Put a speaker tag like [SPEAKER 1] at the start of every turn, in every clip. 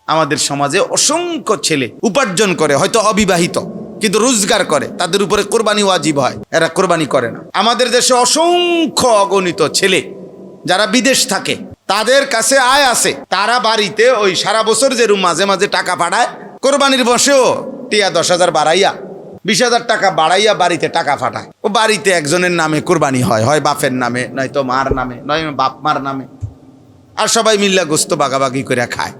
[SPEAKER 1] আমাদের সমাজে অসংখ্য ছেলে উপার্জন করে, হয়তো অবিবাহিত, কিন্তু রোজগার করে, তাদের উপরে কোরবানি ওয়াজিব হয়, এরা কোরবানি করে না। আমাদের দেশে অসংখ্য অগণিত ছেলে যারা বিদেশ থাকে, তাদের কাছে আয় আছে, তারা বাড়িতে ওই সারা বছর যেরকম মাঝে মাঝে টাকা পাঠায়, কোরবানির বসেও টিয়া 10,000 বাড়াইয়া 20,000 টাকা বাড়াইয়া বাড়িতে টাকা পাঠায়। ও বাড়িতে একজনের নামে কোরবানি হয়, হয় বাপের নামে, নয়তো মার নামে, নয় বাপ মার নামে, আর সবাই মিল্লা গোস্ত বাগাবাগি করে খায়।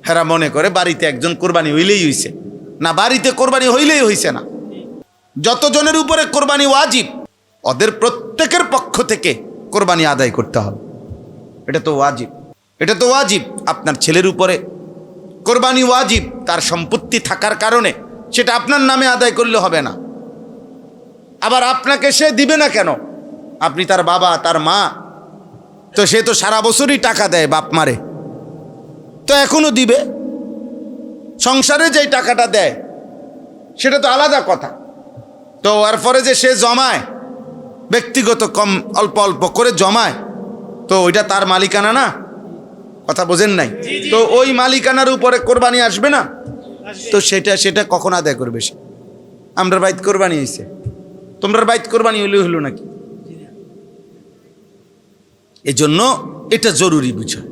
[SPEAKER 1] হেরা মনে করে বাড়িতে একজন কোরবানি হইলেই হইছে, না, বাড়িতে কোরবানি হইলেই হইছে না। যতজনের উপরে কোরবানি ওয়াজিব, ওদের প্রত্যেকের পক্ষ থেকে কোরবানি আদায় করতে হবে। এটা তো ওয়াজিব, এটা তো ওয়াজিব। আপনার ছেলের উপরে কোরবানি ওয়াজিব, তার সম্পত্তি থাকার কারণে সেটা আপনার নামে আদায় করলে হবে না। আবার আপনাকে সে দিবে না কেন? আপনি তার বাবা, তার মা, তো সে তো সারা বছরই টাকা দেয় বাপ মারে, তো এখনো দিবে। সংসারে যেই টাকাটা দেয় সেটা তো আলাদা কথা। তো এরপরে যে সে জমায়, ব্যক্তিগত কম অল্প অল্প করে জমায়, তো ওইটা তার মালিকানা না? কথা বোঝেন নাই? তো ওই মালিকানার উপরে কোরবানি আসবে না? তো সেটা কখন আদায় করবে সে? আমরা বাইত কোরবানি হয়েছে, তোমরা বাইত কোরবানি হলো নাকি? এজন্য এটা জরুরি বিষয়,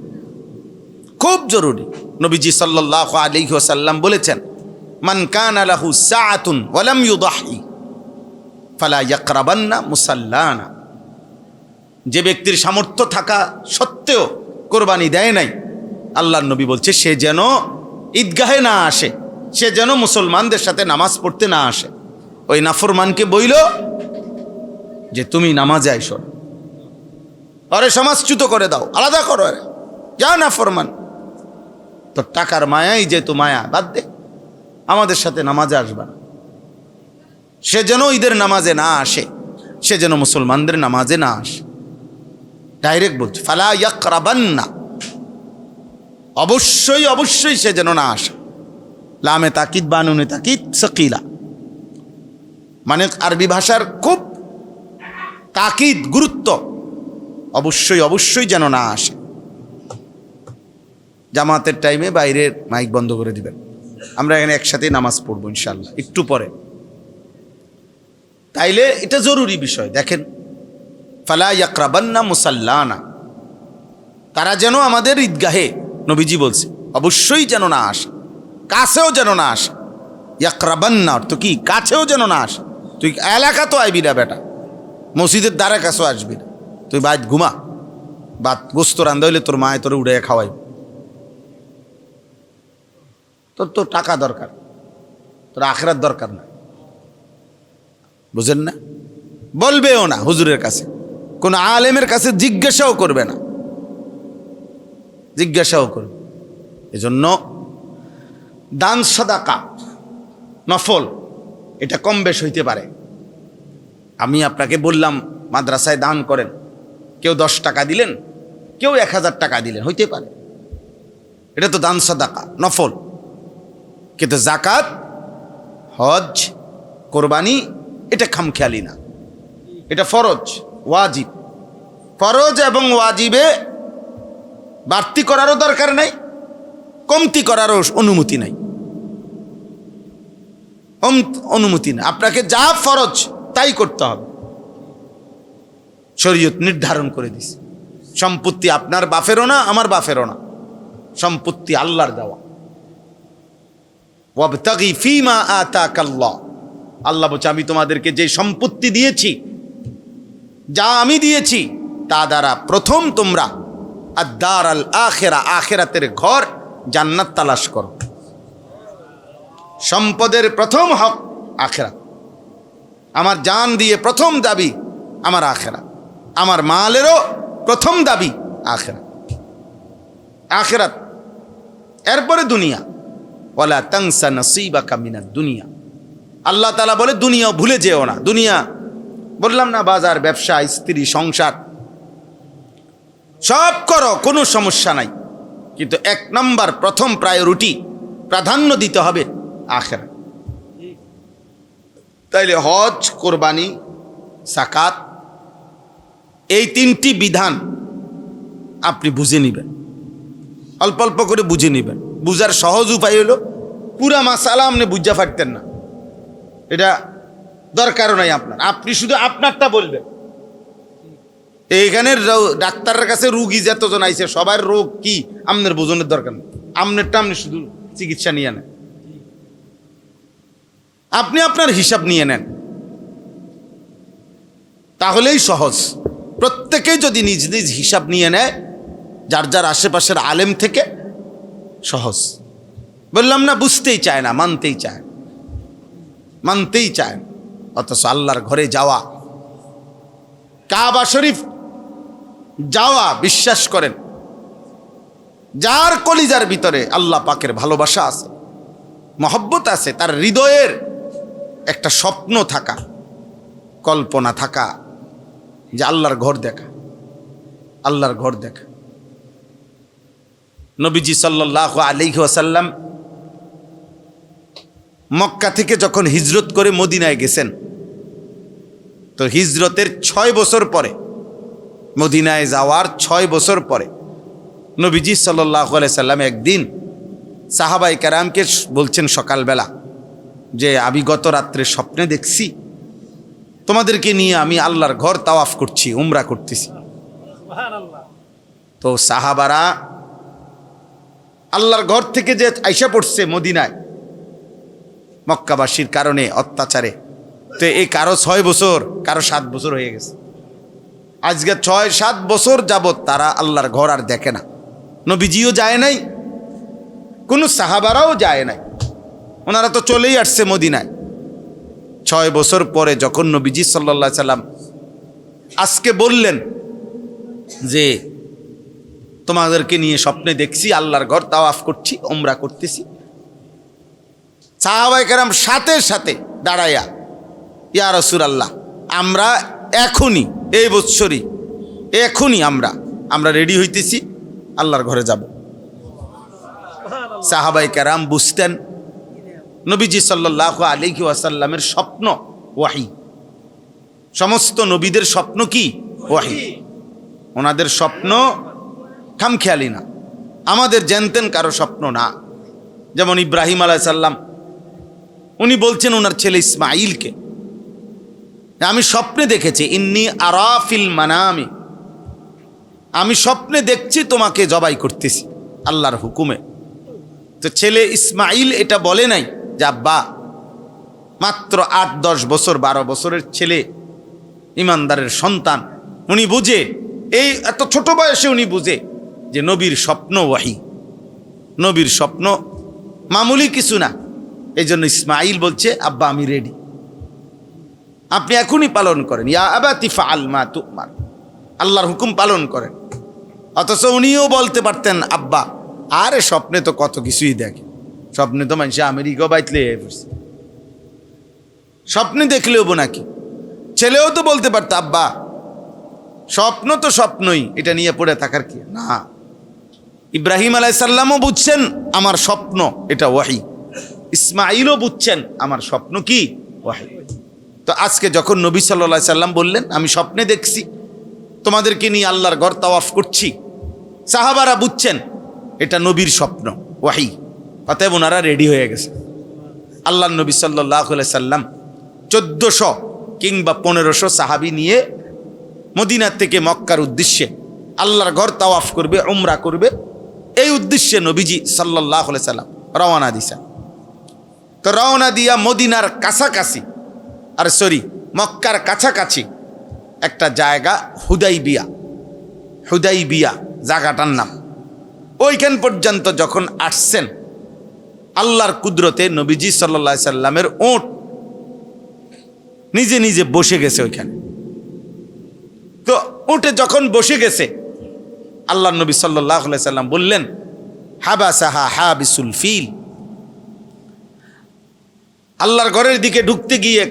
[SPEAKER 1] খুব জরুরি। নবীজি সাল্লাল্লাহু আলাইহি ওয়াসাল্লাম বলেছেন, মান কানা লাহু সাআতুন ওয়া লাম ইউদাহি ফালা ইয়াকরাবান্না মুসাল্লানা। যে ব্যক্তির সামর্থ্য থাকা সত্ত্বেও কোরবানি দেয় নাই, আল্লাহর নবী বলছে সে যেন ঈদগাহে না আসে, সে যেন মুসলমানদের সাথে নামাজ পড়তে না আসে। ওই নাফরমানকে বইল যে তুমি নামাজে আইসো, আরে সমাজচ্যুত করে দাও, আলাদা করো, যা নাফরমান, তোর টাকার মায়াই যেহেতু মায়া, বাদ দে, আমাদের সাথে নামাজে আসবা না। সে যেন ঈদের নামাজে না আসে, সে যেন মুসলমানদের নামাজে না আসে। ডাইরেক্ট বলছে ফালা ইয়াকরাবান্না, অবশ্যই অবশ্যই সে যেন না আসে। লামে তাকিদ বানুনে তাকিদ সকিলা, মানে আরবি ভাষার খুব তাকিদ, গুরুত্ব, অবশ্যই অবশ্যই যেন না আসে। জামাতের টাইমে বাইরের মাইক বন্ধ করে দিবেন, আমরা এখানে একসাথে নামাজ পড়বো ইনশাল্লাহ একটু পরে। তাইলে এটা জরুরি বিষয়। দেখেন, ফালা ইয়াকরাবান্না মুসাল্লানা, তারা যেন আমাদের ঈদগাহে, নবীজি বলছে অবশ্যই যেন না আসে, কাছেও যেন না আসে। ইয়াকরাবান্না তো কি? কাছেও যেন না আসে। তুই এলাকা তো আইবি না বেটা, মসজিদের দ্বারা কাছেও আসবি না, তুই বাইত ঘুমা, বাত গোস্ত রান্ধা হইলে তোর মায়ে তোর উড়ে খাওয়াই, তোর তো টাকা দরকার, তোর আখেরাত দরকার না। বুঝেন না? বলবেও না হুজুরের কাছে, কোন আলেমের কাছে জিজ্ঞাসাও করবে না, জিজ্ঞাসাও করবে। এজন্য দান সাদাকা নফল, এটা কম বেশ হইতে পারে। আমি আপনাকে বললাম মাদ্রাসায় দান করেন, কেউ 10 টাকা দিলেন, কেউ 1000 টাকা দিলেন, হইতে পারে, এটা তো দান সাদাকা নফল। কিন্তু জাকাত, হজ, কোরবানি এটা খামখেয়ালি না, এটা ফরজ, ওয়াজিব। ফরজ এবং ওয়াজিবে বাড়তি করারও দরকার নাই, কমতি করারও অনুমতি নাই, অনুমতি না। আপনাকে যা ফরজ তাই করতে হবে, শরীয়ত নির্ধারণ করে দিছে। সম্পত্তি আপনার বাপেরও না, আমার বাপেরও না, সম্পত্তি আল্লাহর দেওয়া। ওয়াবতাগি ফীমা আতাকাল্লাহ, আল্লাহ বলছে আমি তোমাদেরকে যে সম্পত্তি দিয়েছি, যা আমি দিয়েছি, তা দ্বারা প্রথম তোমরা আদ-দার আল আখিরা, আখিরাতের ঘর জান্নাত তালাশ করো। সম্পদের প্রথম হক আখিরাত। আমার জান দিয়ে প্রথম দাবি আমার আখিরাত, আমার মালেরও প্রথম দাবি আখিরাত, আখিরাত, এরপরে দুনিয়া। ওয়ালা তানসা নসীবাকা মিনাদ দুনিয়া, আল্লাহ তাআলা বলে দুনিয়া ভুলে যেও না। দুনিয়া বললাম না, বাজার, ব্যবসা, স্ত্রী, সংসার সব করো, কোনো সমস্যা নাই, কিন্তু 1 নম্বর প্রথম প্রায়োরিটি, প্রাধান্য দিতে হবে আখিরাত। তাইলে হজ, কোরবানি, যাকাত, এই 3টি বিধান আপনি বুঝে নেবেন, অল্প অল্প করে বুঝে নেবেন। বুঝার সহজ উপায় হলো পুরা মাসালা আপনি বুঝা পারতেন না, এটা দরকারও নাই আপনার, আপনি শুধু আপনারটা বলবেন। এইখানে ডাক্তারের কাছে রুগী যতজন আইছে সবার রোগ কি আপনার বোঝনের দরকার নেই, আপনারটা আপনি শুধু চিকিৎসা নিয়ে নেন, আপনি আপনার হিসাব নিয়ে নেন, তাহলেই সহজ। প্রত্যেকেই যদি নিজ নিজ হিসাব নিয়ে নেয় যার যার আশেপাশের আলেম থেকে, সহজ। বললাম না, বুঝতেই চায় না, মানতেই চায় না। অথচ আল্লাহর ঘরে যাওয়া, কাবা শরীফ যাওয়া, বিশ্বাস করেন যার কলিজার ভিতরে আল্লাহ পাকের ভালোবাসা আছে, মহব্বত আছে, তার হৃদয়ের একটা স্বপ্ন থাকা, কল্পনা থাকা যে আল্লাহর ঘর দেখা, আল্লাহর ঘর দেখা। নবীজি সাল্লাল্লাহু আলাইহি ওয়াসাল্লাম মক্কা থেকে যখন হিজরত করে মদিনায় গেছেন, তো হিজরতের 6 বছর পরে, মদিনায় যাওয়ার 6 বছর পরে নবীজি সাল্লাল্লাহু আলাইহি সাল্লাম একদিন সাহাবায়ে কেরামকে বলছেন সকালবেলা যে আমি গত রাত্রে স্বপ্নে দেখছি তোমাদেরকে নিয়ে আমি আল্লাহর ঘর তাওয়াফ করছি, উমরা করতেছি। তো সাহাবারা আল্লাহর ঘর থেকে যে আইসা পড়ছে মদিনায় মক্কাবাসীর কারণে অত্যাচারে, তো এই কারো 6 বছর, কারো 7 বছর হয়ে গেছে। আজকে 6-7 বছর যাবৎ তারা আল্লাহর ঘর আর দেখে না, নবীজিও যায় নাই, কোনো সাহাবারাও যায় নাই, ওনারা তো চলেই আসছে মদিনায়। 6 বছর পরে যখন নবীজি সাল্লাল্লাহু আলাইহি সাল্লাম আজকে বললেন যে তোমাদেরকে নিয়ে স্বপ্নে দেখছি আল্লাহর ঘর তাওয়াফ করছি, উমরা করতেছি, সাহাবায়ে কেরাম সাথে সাথে দাঁড়াইয়া, ইয়া রাসূলুল্লাহ, আমরা এখনই, এই বৎসরই এখনই আমরা রেডি হইতেছি, আল্লাহর ঘরে যাব। সাহাবায়ে কেরাম বুঝতেন নবীজি সাল্লাল্লাহু আলাইহি ওয়াসাল্লামের স্বপ্ন ওয়াহি, সমস্ত নবীদের স্বপ্ন কি ওয়াহি, ওনাদের স্বপ্ন খামখেয়ালি না, আমাদের জানতেন কারো স্বপ্ন না। যেমন ইব্রাহিম আলাইহিস সালাম, উনি বলছেন ওনার ছেলে ইসমাঈলকে, আমি স্বপ্নে দেখেছি, ইন্নী আরাফিল মানামি, আমি স্বপ্নে দেখছি তোমাকে জবাই করতেছি আল্লাহর হুকুমে। তো ছেলে ইসমাঈল এটা বলে নাই যে আব্বা, মাত্র 8-10 বছর 12 বছরের ছেলে, ইমানদারের সন্তান, উনি বুঝে, এই এত ছোট বয়সে উনি বুঝে যে নবীর স্বপ্ন ওয়াহি, নবীর স্বপ্ন মামুলি কিছু না। এই জন্য ইসমাঈল বলছে আব্বা আমি রেডি, আপনি এখনই পালন করেন, ইয়া আবাতি ফাআল মা তুমার, আল্লাহর হুকুম পালন করেন। অথচ উনিও বলতে পারতেন আব্বা, আরে স্বপ্নে তো কত কিছুই দেখে, স্বপ্নে তো মানুষ আমেরিকা বাইতলে স্বপ্নে দেখলেও নাকি। ছেলেও তো বলতে পারতো আব্বা স্বপ্ন তো স্বপ্নই, এটা নিয়ে পড়ে থাকার কি না। ইব্রাহিম আলাইহিস সালামও বুঝছেন আমার স্বপ্ন এটা ওয়াহি, ইসমাঈলও বুঝছেন আমার স্বপ্ন কি ওয়াহি। তো আজকে যখন নবী সাল্লাল্লাহু আলাইহি সাল্লাম বললেন আমি স্বপ্নে দেখছি তোমাদেরকে নিয়ে আল্লাহর ঘর তাওয়াফ করছি, সাহাবারা বুঝছেন এটা নবীর স্বপ্ন ওয়াহি, অতএব ওনারা রেডি হয়ে গেছে। আল্লাহর নবী সাল্লাল্লাহু আলাইহি সাল্লাম 1400 কিংবা 1500 সাহাবী নিয়ে মদিনা থেকে মক্কার উদ্দেশ্যে আল্লাহর ঘর তাওয়াফ করবে, উমরা করবে, এই উদ্দেশ্যে নবীজি সাল্লাল্লাহু আলাইহি সাল্লাম রওনা দিয়েছেন। তো রওনা দিয়া মদিনার কাছাকাছি, আর মক্কার কাছাকাছি একটা জায়গা হুদাইবিয়া জায়গাটার নাম, ওইখান পর্যন্ত যখন আসছেন আল্লাহর কুদরতে নবীজি সাল্লাল্লাহু আলাইহি সাল্লামের ওঁট নিজে নিজে বসে গেছে ওইখানে। তো উঠে যখন বসে গেছে আল্লাহর নবী সাল্লাল্লাহু আলাইহি সাল্লাম বললেন হাবাসাহা হাবিসুল ফিল, আল্লাহর ঘরের দিকে ঢুকতে গিয়ে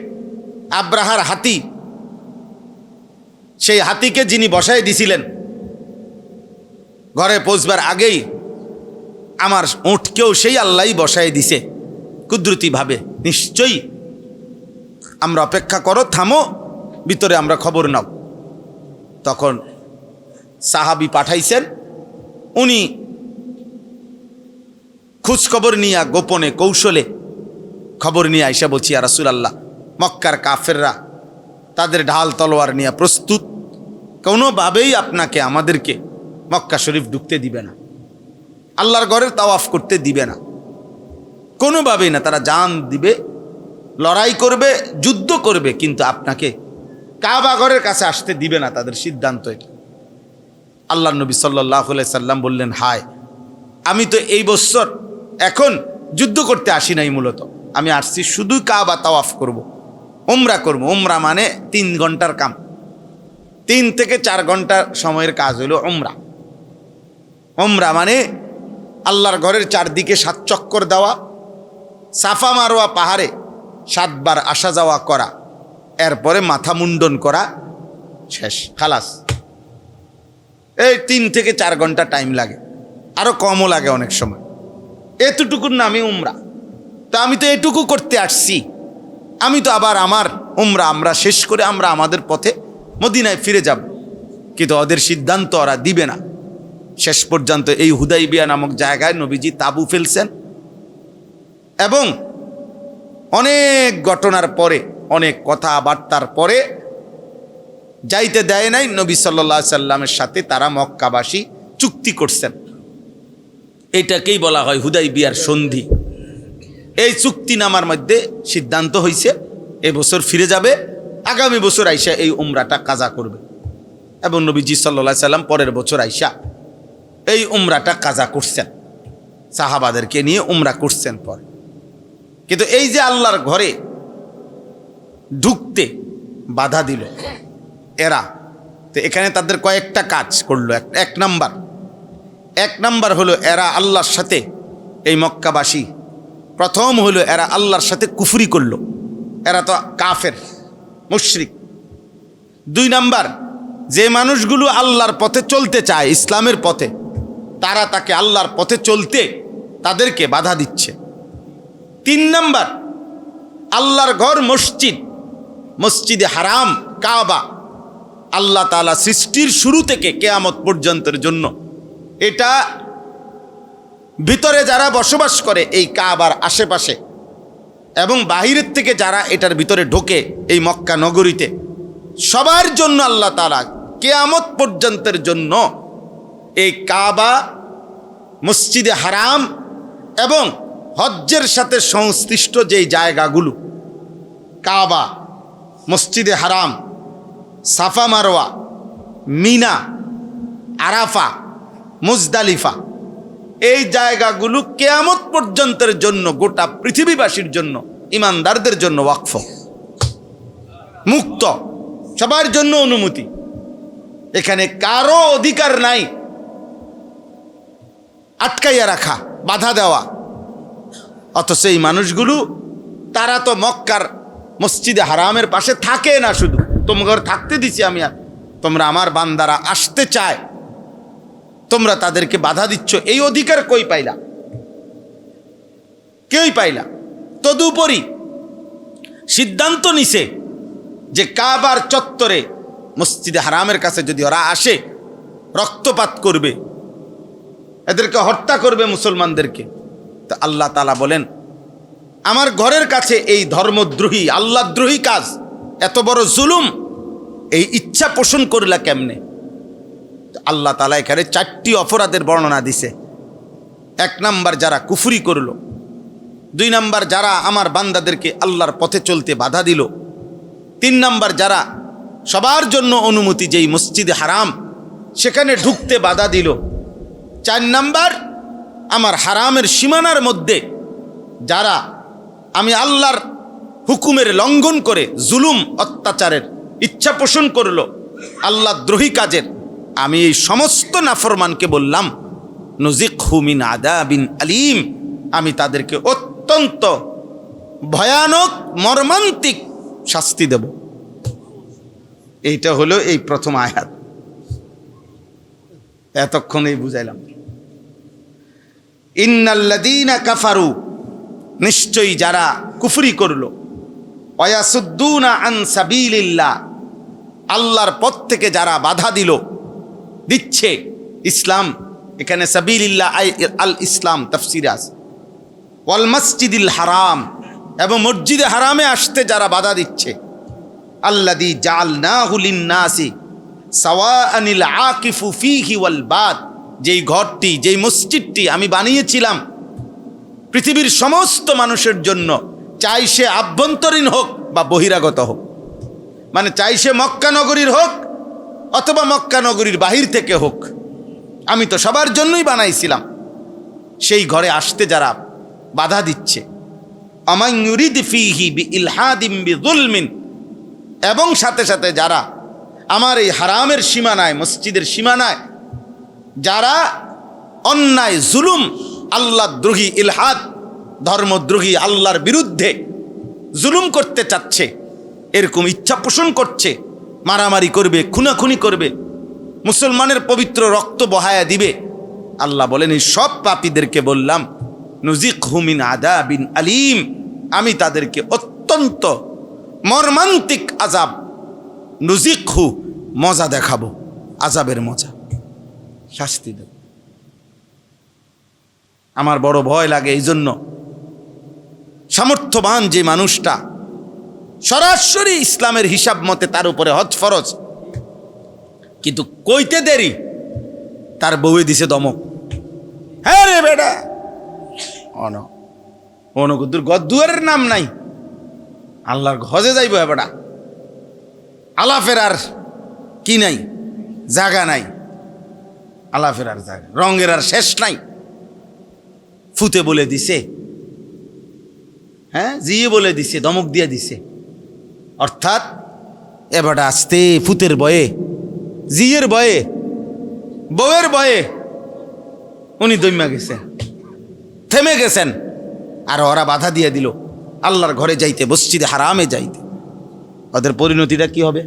[SPEAKER 1] আব্রাহার হাতি, সেই হাতিকে যিনি বসায় দিছিলেন ঘরে পৌঁছবার আগেই আমার উটকেও সেই আল্লাহই বসায় দিছে কুদরতিভাবে। নিশ্চয়ই আমরা অপেক্ষা করো, থামো, ভিতরে আমরা খবর নাও। তখন সাহাবী পাঠাইছেন, উনি খোঁজ খবর নিয়া গোপনে কৌশলে খবর নিয়ে আইসা বলছি, ইয়া রাসূলুল্লাহ, মক্কার কাফেররা তাদের ঢাল তলোয়ার নিয়ে প্রস্তুত, কোনোভাবেই আপনাকে আমাদেরকে মক্কা শরীফ ঢুকতে দিবে না, আল্লাহর ঘরের তাওয়াফ করতে দিবে না, কোনোভাবেই না। তারা জান দিবে, লড়াই করবে, যুদ্ধ করবে, কিন্তু আপনাকে কাবা ঘরের কাছে আসতে দিবে না, তাদের সিদ্ধান্ত এটা। আল্লাহ নবী সাল্লাল্লাহু আলাইহি সাল্লাম বললেন, হায়, আমি তো এই বছর এখন যুদ্ধ করতে আসি নাই, মূলত আমি আসছি শুধু কাবা তাওয়াফ করব, উমরা করব। উমরা মানে 3 ঘন্টার কাম, 3 থেকে 4 ঘন্টার সময়ের কাজ হলো উমরা। উমরা মানে আল্লাহর ঘরের চারদিকে 7 চক্কর দেওয়া, সাফা মারোয়া পাহাড়ে 7 বার আসা যাওয়া করা, এরপরে মাথা মুন্ডন করা, শেষ, খালাস। এই 3 থেকে 4 ঘন্টা টাইম লাগে, আরো কমও লাগে অনেক সময়। এতটুকুর নামই উমরা। তা আমি তো এটুকু করতে আসছি, আমি তো আবার আমার উমরা আমরা শেষ করে আমরা আমাদের পথে মদিনায় ফিরে যাব। কিন্তু ওদের সিদ্ধান্ত ওরা দিবে না। শেষ পর্যন্ত এই হুদাইবিয়া নামক জায়গায় নবীজি তাঁবু ফেলছেন, এবং অনেক ঘটনার পরে, অনেক কথাবার্তার পরে যাইতে দেয় নাই। নবী সাল্লাল্লাহু আলাইহি সাল্লামের সাথে তারা মক্কাবাসী চুক্তি করছেন। এইটাকেই বলা হয় হুদাইবিয়ার সন্ধি। এই চুক্তিনামার মধ্যে সিদ্ধান্ত হয়েছে এবছর ফিরে যাবে, আগামী বছর আইসা এই উমরাটা কাজা করবে। এবং নবীজি সাল্লাল্লাহু আলাইহি সাল্লাম পরের বছর আইসা এই উমরাটা কাজা করছেন, সাহাবাদেরকে নিয়ে উমরা করছেন পরে। কিন্তু এই যে আল্লাহর ঘরে ঢুকতে বাধা দিল এরা, তো এখানে তাদের কয়েকটা কাজ করলো। এক নাম্বার হলো এরা আল্লাহর সাথে, এই মক্কাবাসী প্রথম হলো এরা আল্লাহর সাথে কুফরি করলো, এরা তো কাফের মুশরিক। 2 নাম্বার, যে মানুষগুলো আল্লাহর পথে চলতে চায়, ইসলামের পথে, তারা তাকে আল্লাহর পথে চলতে তাদেরকে বাধা দিচ্ছে। 3 নাম্বার, আল্লাহর ঘর মসজিদে হারাম কাবা, আল্লাহ তাআলা সৃষ্টির শুরু থেকে কিয়ামত পর্যন্তের জন্য এটা ভিতরে যারা বসবাস করে এই কাবার আশেপাশে, এবং বাহিরের থেকে যারা এটার ভিতরে ঢোকে এই মক্কা নগরীতে, সবার জন্য আল্লাহ তাআলা কিয়ামত পর্যন্তের জন্য এই কাবা, মসজিদে হারাম এবং হজ্জের সাথে সংশ্লিষ্ট যেই জায়গাগুলো, কাবা, মসজিদে হারাম, সাফা মারওয়া, মিনা, আরাফা, মুজদালিফা, এই জায়গাগুলো কিয়ামত পর্যন্তের জন্য গোটা পৃথিবীবাসীর জন্য, ইমানদারদের জন্য ওয়াকফ, মুক্ত, সবার জন্য অনুমতি। এখানে কারো অধিকার নাই আটকাইয়া রাখা, বাধা দেওয়া। অথচ এই মানুষগুলো, তারা তো মক্কার মসজিদে হারামের পাশে থাকে না, শুধু তোমার থাকতে দিছি আমি, আর তোমরা আমার বান্দারা আসতে চায়, তোমরা তাদেরকে বাধা দিচ্ছ। এই অধিকার কই পাইলা? কেউই পাইলা। তদুপরি সিদ্ধান্ত নিছে যে কাবার চত্বরে মসজিদে হারামের কাছে যদি ওরা আসে, রক্তপাত করবে, এদেরকে হত্যা করবে, মুসলমানদেরকে। তো আল্লাহ তাআলা বলেন, আমার ঘরের কাছে এই ধর্মদ্রোহী, আল্লাহদ্রোহী কাজ, এত বড় জুলুম, এই ইচ্ছা পোষণ করলা কেমনে? আল্লাহ তাআলা এখানে 4টি অপরাধের বর্ণনা দিছে। 1 নাম্বার, যারা কুফরি করলো। 2 নাম্বার, যারা আমার বান্দাদেরকে আল্লাহর পথে চলতে বাধা দিল। 3 নাম্বার, যারা সবার জন্য অনুমতি যেই মসজিদে হারাম সেখানে ঢুকতে বাধা দিল। 4 নাম্বার, আমার হারামের সীমানার মধ্যে যারা আমি আল্লাহর হুকুমের লঙ্ঘন করে জুলুম অত্যাচারের ইচ্ছা পোষণ করলো, আল্লাহ দ্রোহী কাজের, আমি এই সমস্ত নাফরমানকে বললাম, নুজিকহু মিন আযাবিন আলীম, আমি তাদেরকে অত্যন্ত ভয়ানক মর্মান্তিক শাস্তি দেব। এইটা হলো এই প্রথম আয়াত। এতক্ষণেই বুঝাইলাম। ইন্নাল্লাযীনা কাফারু, নিশ্চয়ই যারা কুফরি করলো, ওয়ায়াসুদ্দুনা আন সাবিলিল্লাহ, আল্লাহর পথ থেকে যারা বাধা দিচ্ছে। ইসলাম, এখানে সাবিলিল্লাহ আল ইসলাম তাফসীরে আছে, ওয়াল মসজিদিল হারাম, এবং মসজিদে হারামে আসতে যারা বাধা দিচ্ছে, আল্লাযী জাআলনাহু লিন-নাসি সাওয়াআনিল আকিফু ফীহি ওয়াল বাদ, যেই ঘরটি, যেই মসজিদটি আমি বানিয়েছিলাম পৃথিবীর সমস্ত মানুষের জন্য, চাই সে আভ্যন্তরীণ হোক বা বহিরাগত হোক, মানে চাই সে মক্কা নগরীর হোক অথবা মক্কা নগরীর বাহির থেকে হোক, আমি তো সবার জন্যই বানাইছিলাম। সেই ঘরে আসতে যারা বাধা দিচ্ছে, আমান ইউরিদ ফীহি বিইলহাদিম বিযুলমিন, এবং সাথে সাথে যারা আমার এই হারামের সীমানায়, মসজিদের সীমানায় যারা অন্যায়, জুলুম, আল্লাহদ্রোহী, ইলহাদ, ধর্মদ্রোহী, আল্লাহর বিরুদ্ধে জুলুম করতে চাচ্ছে, এরকম ইচ্ছা পোষণ করছে, মারামারি করবে, খুনাখুনি করবে, মুসলমানের পবিত্র রক্ত বহায়া দিবে, আল্লাহ বলেন এই সব পাপীদেরকে বললাম নুজিকহু মিন আযাবিন আলীম, আমি তাদেরকে অত্যন্ত মর্মান্তিক আযাব, নুজিকহু, মজা দেখাবো, আযাবের মজা, শাস্তি দেব। আমার বড় ভয় লাগে এই জন্য, সামর্থ্যবান যে মানুষটা সরাসরি ইসলামের হিসাব মতে তার উপরে হজ ফরজ, কিন্তু কইতে দেরি, তার বউয়ে দিছে দমক, হ্যাঁ রে বেটা অনগুদ্দুর গদ্দুয়ারের নাম নাই, আল্লাহর হজে যাইব বেটা, আলাফের আর কি নাই, জায়গা নাই, আলাফের আর জায়গা, রঙের আর শেষ নাই, ফুতে বলে দিছে, হ্যাঁ জিয়ে বলে দিছে, দমক দিয়ে দিছে, অর্থাৎ এবারটা আসতে ফুতের বয়ে, জিয়ের বয়ে, বউয়ের বয়ে উনি দৈমা গেছেন, থেমে গেছেন, আর ওরা বাধা দিয়ে দিল আল্লাহর ঘরে যাইতে, মসজিদে হারামে যাইতে। ওদের পরিণতিটা কি হবে?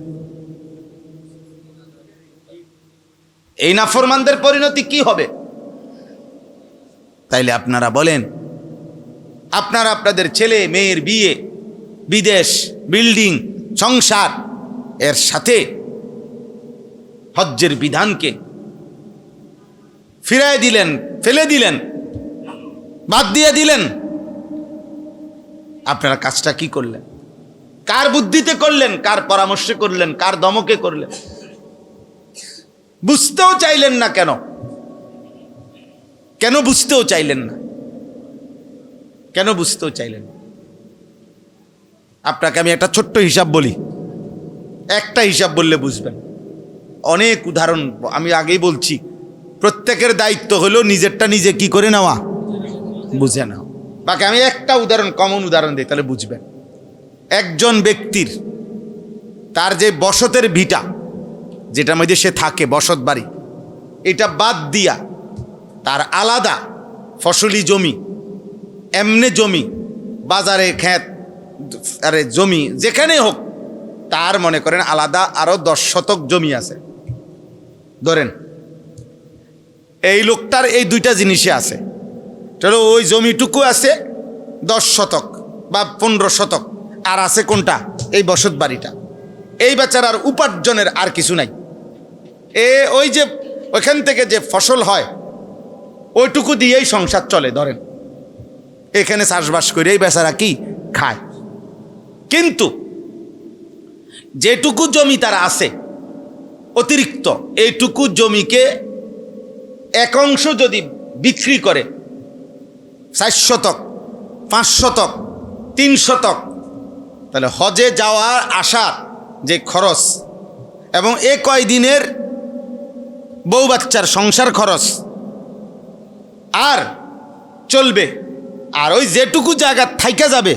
[SPEAKER 1] এই নাফরমানদের পরিণতি কি হবে? তাইলে আপনারা বলেন, আপনারা আপনাদের ছেলে মেয়ের বিয়ে, বিদেশ, বিল্ডিং, সংসার, এর সাথে হজ্জের বিধানকে ফিরায় দিলেন, ফেলে দিলেন, বাদ দিয়ে দিলেন। আপনারা কাজটা কি করলেন? কার বুদ্ধিতে করলেন? কার পরামর্শে করলেন? কার দমকে করলেন? বুঝতেও চাইলেন না কেন? কেন বুঝতেও চাইলেন না? কেন বুঝতেও চাইলেন না? আপনাকে আমি একটা ছোট্ট হিসাব বলি, একটা হিসাব বললে বুঝবেন। অনেক উদাহরণ আমি আগেই বলছি, প্রত্যেকের দায়িত্ব হলো নিজেরটা নিজে কি করে নেওয়া, বুঝে নাও। বাকি আমি একটা উদাহরণ, কমন উদাহরণ দিই, তাহলে বুঝবেন। একজন ব্যক্তির তার যে বসতের ভিটা, যেটার মধ্যে সে থাকে, বসত বাড়ি, এটা বাদ দিয়া তার আলাদা ফসলি জমি, এমনে জমি, বাজারে ক্ষেত, আরে জমি যেখানে হোক, তার মনে করেন আলাদা আরো 10 শতক জমি আছে ধরেন। এই লোকটার এই দুইটা জিনিসে আছে, চলো ওই জমিটুকু আছে 10 শতক বা 15 শতক, আর আছে কোনটা? এই বসত বাড়িটা। এই বেচারার উপার্জনের আর কিছু নাই। ওই যে ওইখান থেকে যে ফসল হয় ওইটুকু দিয়েই সংসার চলে ধরেন, এখানে চাষবাস করে এই বেচারা কি খায়। কিন্তু যেটুকু জমি তার আছে অতিরিক্ত, এইটুকু জমিকে এক অংশ যদি বিক্রি করে 4 শতক, 5 শতক, 3 শতক, তাহলে হজে যাওয়ার আসার যে খরচ এবং কয়দিনের বউ বাচ্চার সংসার খরচ আর চলবে, আর ওই যেটুকু জায়গা থাইকা যাবে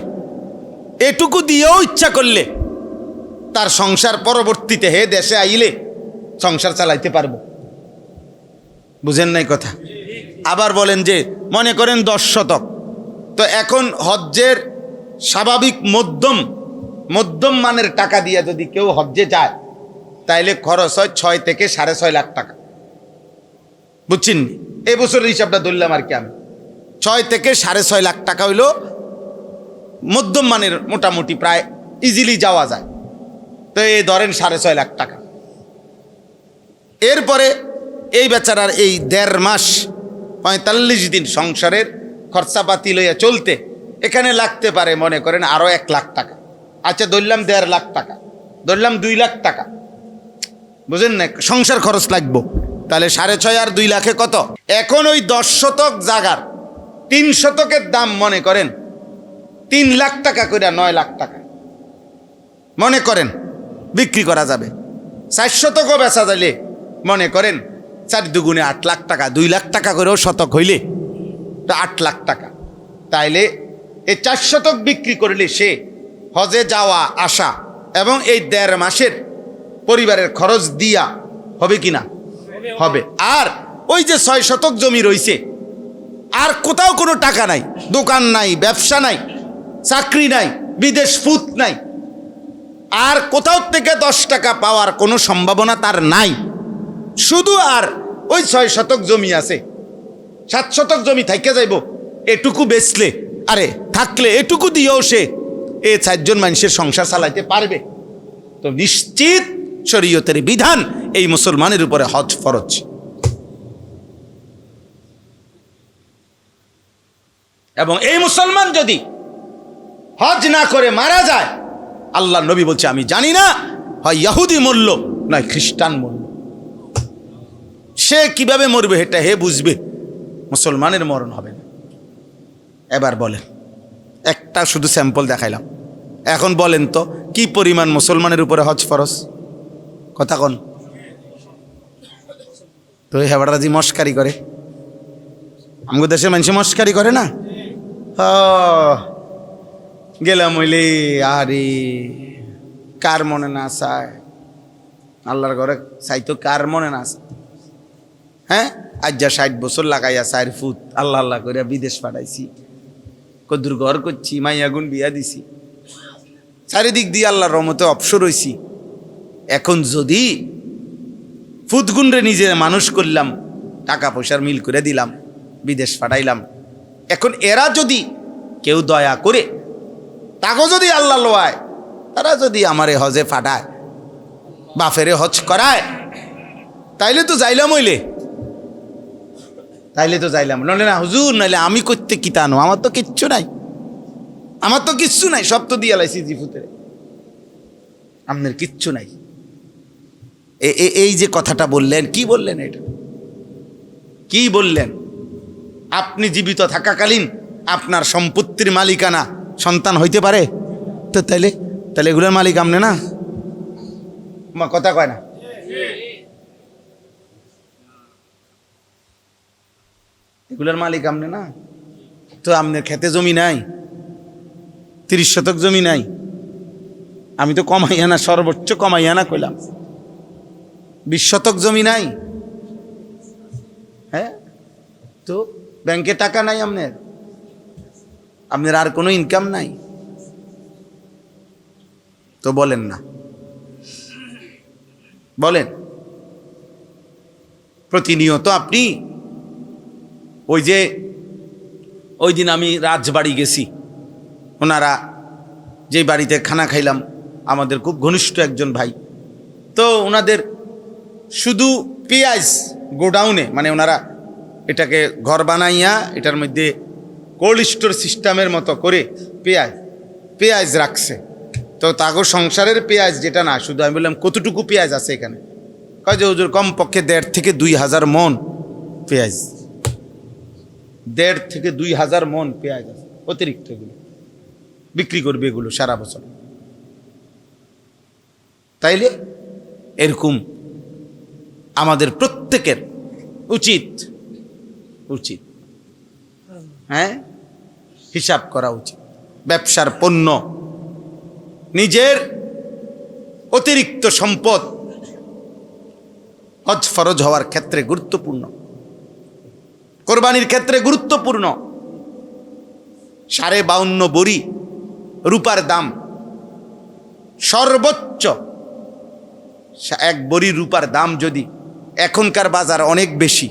[SPEAKER 1] এটুকু দিয়েও ইচ্ছা করলে তার সংসার পরবর্তীতে হে দেশে আইলে সংসার চালাইতে পারবো। বুঝেন নাই কথা? আবার বলেন যে মনে করেন 10 শতক, তো এখন হজ্জের স্বাভাবিক মধ্যম মানের টাকা দিয়ে যদি কেউ হজ্জে যায়, তাইলে খরচ হয় 6 থেকে 6.5 লাখ টাকা। বুঝছেন? এই বছরের হিসাবটা ধরলাম আর কি আমি, 6 থেকে 6.5 লাখ টাকা হইল মধ্যম মানের, মোটামুটি প্রায় ইজিলি যাওয়া যায়। তো এই ধরেন 6.5 লাখ টাকা। এরপরে এই বেচারার এই 1.5 মাস 45 দিন সংসারের খরচাপাতি লইয়া চলতে এখানে লাগতে পারে মনে করেন আরো 1 লাখ টাকা। আচ্ছা ধরলাম 1.5 লাখ টাকা, ধরলাম 2 লাখ টাকা, বুঝেন না, সংসার খরচ লাগবো। তাহলে 6.5 আর 2 লাখে কত? এখন ওই 10 শতক জাগার 3 শতকের দাম মনে করেন 3 লাখ টাকা করে, 9 লাখ টাকা মনে করেন বিক্রি করা যাবে। 4 শতকও বেচা যাইলে মনে করেন 4 দুগুণে 8 লাখ টাকা, 2 লাখ টাকা করেও শতক হইলে 8 লাখ টাকা। তাইলে এই 4 শতক বিক্রি করলে সে হজে যাওয়া আসা এবং এই 1.5 মাসের পরিবারের খরচ দিয়া হবে কিনা? হবে। আর ওই যে 6 শতক জমি রইছে, আর কোথাও কোনো টাকা নাই, দোকান নাই, ব্যবসা নাই, চাকরি নাই, বিদেশ ফুত নাই, আর কোথাও থেকে 10 টাকা পাওয়ার কোনো সম্ভাবনা তার নাই। শুধু আর ওই 6 শতক জমি আছে, 7 শতক জমি থাইকে যাইব, এটুকু বেচলে আরে থাকলে এটুকু দিয়েও সে 4 জন মানুষের সংসার চালাইতে পারবে। তো নিশ্চিত শরীয়তের বিধান এই মুসলমানের উপরে হজ ফরজ। এবং এই মুসলমান যদি হজ না করে মারা যায়, আল্লাহ নবী বলছে আমি জানি না হয় ইহুদি মরল নয় খ্রিস্টান মরল, সে কিভাবে মরবে এটা হে বুঝবে, মুসলমানের মরণ হবে না। এবার বলেন, একটা শুধু স্যাম্পল দেখাইলাম, এখন বলেন তো কি পরিমাণ মুসলমানের উপরে হজ ফরজ? কথা কোন? তো হেবাড়াজি মস্কারি করে, আমাদের দেশের মানুষ মস্কারি করে না। গেলাম হইলে আরে কার মনে না চায়, আল্লাহর ঘরে চাইতো কার মনে না চায়? হ্যাঁ, আজ যা 60 বছর লাগাইয়া 4 ফুট আল্লাহ আল্লাহ করে বিদেশ পাঠাইছি, কদ্দুর ঘর করছি, মাইয়াগুন বিয়া দিছি, চারিদিক দিয়ে আল্লাহর রহমতে অবসর হইছি। এখন যদি ফুটগুনরে নিজে মানুষ করলাম, টাকা পয়সার মিল করে দিলাম, বিদেশ পাঠাইলাম, এখন এরা যদি কেউ দয়া করে তাকে যদি আল্লাহ লোয়ায়, তারা যদি আমারে হজে পাঠায়, বাফেরে হজ করায়, তাইলে তো যাইলাম হইলে, তাইলে তো যাইলাম, নইলে না হুজুর, নাইলে আমি করতে কি তানো, আমার তো কিচ্ছু নাই, আমার তো কিচ্ছু নাই, সব তো দিয়ে লাইছি জিফুতে, আপনার কিচ্ছু নাই। এই যে কথাটা বললেন, কি বললেন? এটা কি বললেন? আপনি জীবিত থাকাকালীন আপনার সম্পত্তির মালিকানা সন্তান হইতে পারে? তো তাইলে তাহলে এগুলোর মালিক আপনি না? কথা কয় না? এগুলোর মালিক আপনি না? তো আপনার খেতে জমি নাই, 30 শতক জমি নাই, আমি তো কমাইয়া না, সর্বোচ্চ কমাইয়া না কইলাম, 20 শতক জমি নাই। হ্যাঁ, তো ব্যাংকে টাকা নাই আপনার, আপনার আর কোনো ইনকাম নাই, তো বলেন না, বলেন। প্রতিনিয়ত আপনি ওই দিন আমি রাজবাড়ি গেছি, ওনারা যে বাড়িতে খানা খাইলাম, আমাদের খুব ঘনিষ্ঠ একজন ভাই, তো ওনাদের শুধু পেঁয়াজ গোডাউনে, মানে ওনারা এটাকে ঘর বানাইয়া এটার মধ্যে কোল্ড স্টোর সিস্টেমের মতো করে পেঁয়াজ রাখছে। তো তাগো সংসারের পেঁয়াজ যেটা না, শুধু আমি বললাম কতটুকু পেঁয়াজ আছে এখানে? কয় যে হুজুর কমপক্ষে 1.5 থেকে 2,000 মন পেঁয়াজ, 1.5 থেকে 2,000 মন পেঁয়াজ আছে, অতিরিক্ত এগুলো বিক্রি করবে এগুলো সারা বছর। তাইলে এরকম আমাদের প্রত্যেকের উচিত হ্যাঁ হিসাব করা উচিত। ব্যবসার পণ্য, নিজের অতিরিক্ত সম্পদ হজ ফরজ হওয়ার ক্ষেত্রে গুরুত্বপূর্ণ, কোরবানির ক্ষেত্রে গুরুত্বপূর্ণ। 52.5 বড়ি রূপার দাম সর্বোচ্চ, 1 বড়ি রূপার দাম যদি এখনকার বাজার অনেক বেশি,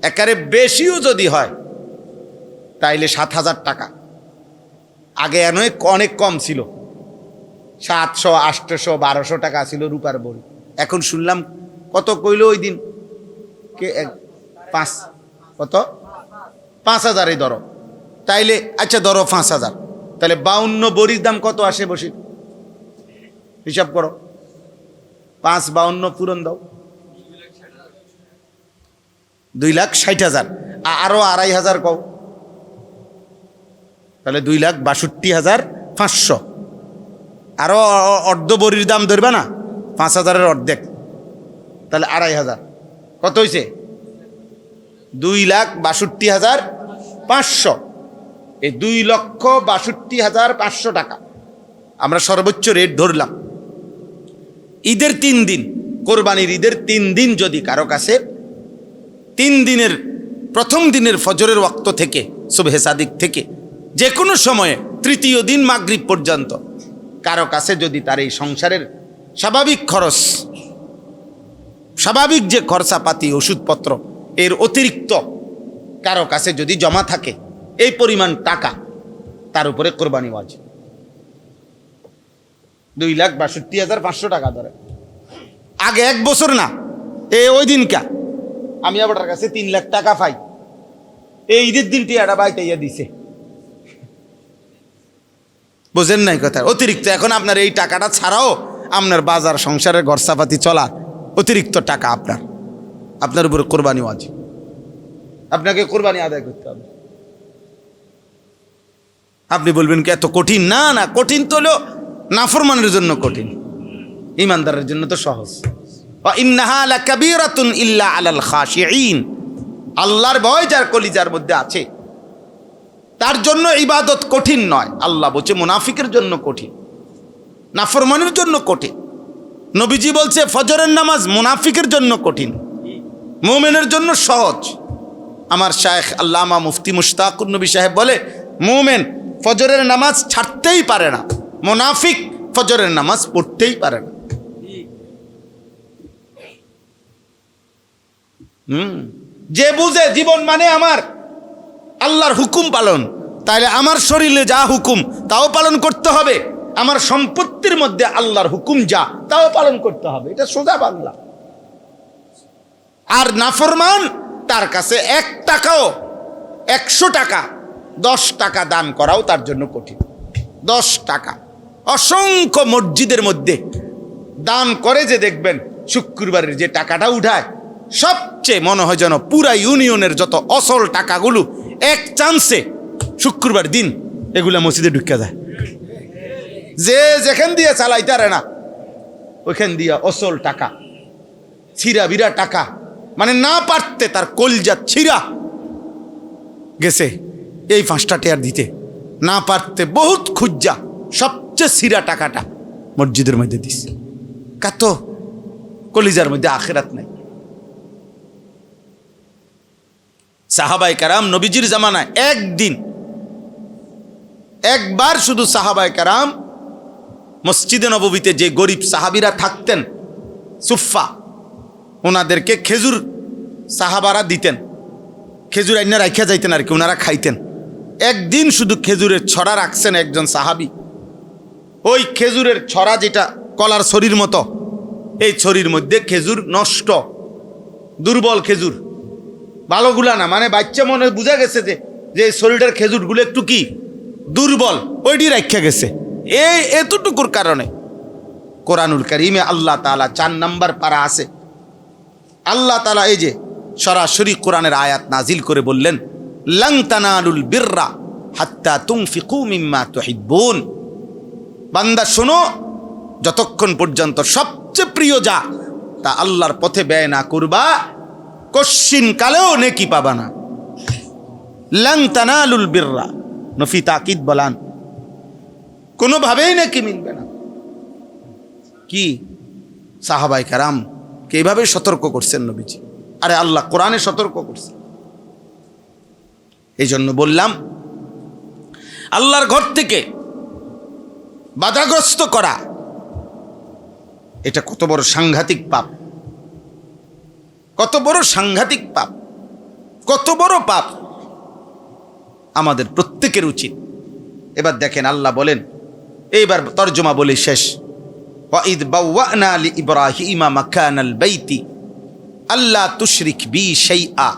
[SPEAKER 1] একারে বেশিও যদি হয়, তাইলে 7,000 টাকা। আগে অনেক কম ছিল, 700, 800, 1200 টাকা ছিল রূপার বড়ি। এখন শুনলাম কত কইল ওই দিন কে 5, কত 5,000-ই ধরো, তাইলে আচ্ছা ধরো 5,000, তাহলে 52 বড়ির দাম কত আসে বসি? হিসাব করো, 5 52 পূরণ দাও, 2,60,000, আরো 2,500 কও, তাহলে 2,62,500। আরো অর্ধ বড়ির দাম ধরবে না, 5,000-এর অর্ধেক, তাহলে 2,500, কত হয়েছে? 2,62,500। এই 2,62,500 টাকা আমরা সর্বোচ্চ রেট ধরলাম। ঈদের 3 দিন, কোরবানির ঈদের 3 দিন যদি কারো কাছে 3 দিনের প্রথম দিনের ফজরের ওয়াক্ত থেকে, সুবহে সাদিক থেকে যে কোনো সময়ে তৃতীয় দিন মাগরিব পর্যন্ত কারো কাছে যদি তার এই সংসারের স্বাভাবিক খরচ, স্বাভাবিক যে খরচাপাতি ওষুধপত্র এর অতিরিক্ত কারো কাছে যদি জমা থাকে এই পরিমাণ টাকা, তার উপরে কোরবানি ওয়াজিব। 2,62,500 টাকা ধরে। আগে 1 বছর না, ওই দিনকা আমি আবার কাছে 3 লাখ টাকা পাই, এই ঈদের দিনটি একটা বাইতাইয়া দিছে, বুঝেন নাই কথা? অতিরিক্ত এখন আপনার এই টাকাটা ছাড়াও আপনার বাজার সংসারের খরচাপাতি চলা অতিরিক্ত টাকা আপনার উপরে কোরবানি ওয়াজিব, আপনাকে কোরবানি আদায় করতে হবে। আপনি বলবেন কি এত কঠিন? না না, কঠিন তো হলো নাফরমানের জন্য কঠিন, ইমানদারের জন্য তো সহজ। ইন্নাহা লাকাবীরাতুন ইল্লা আলাল খাশিঈন, আল্লাহর ভয় যার কলিজার মধ্যে আছে তার জন্য ইবাদত কঠিন নয়। আল্লাহ বলছে মুনাফিকের জন্য কঠিন, নাফরমানের জন্য কঠিন। নবীজি বলছে ফজরের নামাজ মুনাফিকের জন্য কঠিন, মুমিনের জন্য সহজ। আমার শায়েখ আল্লামা মুফতি মুশতাকুর নবী সাহেব বলে মুমিন ফজরের নামাজ ছাড়তেই পারে না, মুনাফিক ফজরের নামাজ পড়তেই পারে না। যে বুঝে জীবন মানে আমার আল্লাহর হুকুম পালন, তাইলে আমার শরীরে যা হুকুম তাও পালন করতে হবে, আমার সম্পত্তির মধ্যে আল্লাহর হুকুম যা তাও পালন করতে হবে, এটা সোজা বাংলা। আর নাফরমান তার কাছে 1 টাকাও, 100 টাকা, 10 টাকা দান করাও তার জন্য কঠিন। 10 টাকা অসংখ্য মসজিদের মধ্যে দান করে যে দেখবেন শুক্রবারের যে টাকাটা উঠায়, সবচেয়ে মনে হয় যেন পুরা ইউনিয়নের যত অসল টাকাগুলো এক চান্সে শুক্রবার দিন এগুলা মসজিদে ঢুকে যায়। যে যেখান দিয়ে চালাইতে পারে না ওইখান দিয়া অসল টাকা, ছিঁড়া বিরা টাকা, মানে না পারতে তার কলজা ছিঁড়া গেছে এই 5টা টেয়ার দিতে, না পারতে বহুত খুঁজা সবচেয়ে ছিঁড়া টাকাটা মসজিদের মধ্যে দিছে। কাত কলিজার মধ্যে আখিরাত নাই। সাহাবায়ে কেরাম নবীজির জামানায় একবার শুধু সাহাবায়ে কেরাম মসজিদে নববীতে যে গরিব সাহাবীরা থাকতেন সুফা, ওনাদেরকে খেজুর সাহাবারা দিতেন, খেজুর আইনা রাখিয়া যাইতেন আর কি, ওনারা খাইতেন। একদিন শুধু খেজুরের ছড়া রাখছেন একজন সাহাবী, ওই খেজুরের ছড়া যেটা কলার ছড়ির মতো, এই ছড়ির মধ্যে খেজুর নষ্ট, দুর্বল খেজুর, ভালোগুলা না, মানে বাচ্চা মনে বুঝা গেছে যে শরীরের খেজুরগুলো একটু কি দুর্বল, ওইটি রাখা গেছে। এই এতটুকুর কারণে কোরআনুল কারীমে আল্লাহ তাআলা 4 নম্বর পারা আছে, আল্লাহ তাআলা এই যে সরাসরি কোরআনের আয়াত নাজিল করে বললেন লান তানালুল বিররা হাত্তা তুনফিকু মিম্মা তুহিব্বুন। বান্দা শোনো, যতক্ষণ পর্যন্ত সবচেয়ে প্রিয় যা তা আল্লাহর পথে ব্যয় না করবা, কশ্চিন কালেও নেকি পাবা না। লান তানালুল বিররা, নফি তাকিদ বলান, কোনোভাবেই নেকি মিলবে না। কি সাহাবায়ে কেরাম কে এইভাবে সতর্ক করছেন নবীজি, আরে আল্লাহ কোরআনে সতর্ক করছেন। এই জন্য বললাম আল্লাহর ঘর থেকে বাধাগ্রস্ত করা এটা কত বড় সাংঘাতিক পাপ, কত বড় সাংঘাতিক পাপ, কত বড় পাপ আমাদের প্রত্যেকের উচিত। এবার দেখেন আল্লাহ বলেন, এইবার তর্জমা বলে শেষ, ওয়াইদ বাওয়ানা লিইব্রাহিমা মাকানাল বাইতি আল্লা তুশরিক বি শাইআ